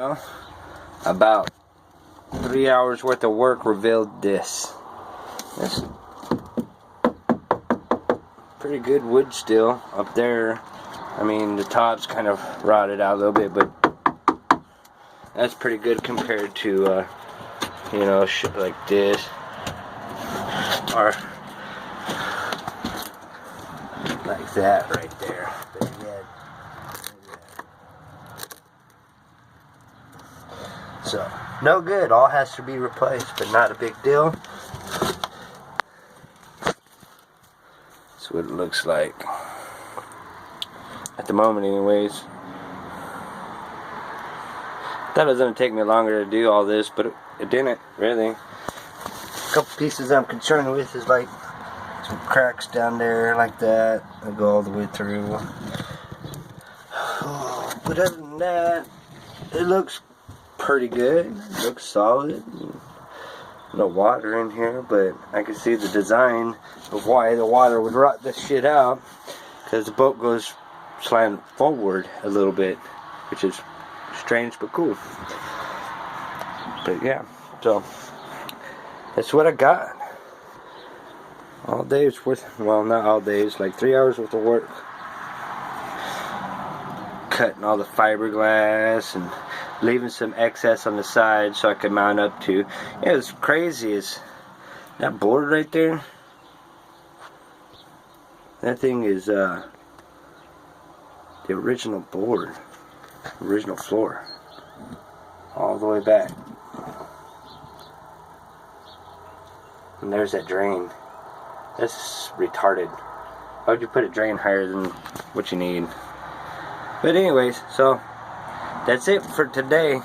Well, about 3 hours worth of work revealed this. That's pretty good wood still up there. I mean, the top's kind of rotted out a little bit, but that's pretty good compared to, you know, shit like this. Or like that right there. But yeah. So, no good. All has to be replaced, but not a big deal. That's what it looks like. At the moment, anyways. Thought it was going to take me longer to do all this, but it didn't, really. A couple pieces I'm concerned with is like some cracks down there like that. They go all the way through. But other than that, it looks pretty good. It looks solid. No water in here, but I can see the design of why the water would rot this shit out, because the boat goes slant forward a little bit, which is strange but cool. But yeah, so that's what I got. All day's worth, well, not all days, like 3 hours worth of work. Cutting all the fiberglass and leaving some excess on the side so I can mount up to. Yeah, what's crazy is that board right there. That thing is the original board, original floor, all the way back. And there's that drain. That's retarded. Why would you put a drain higher than what you need? But anyways, so that's it for today.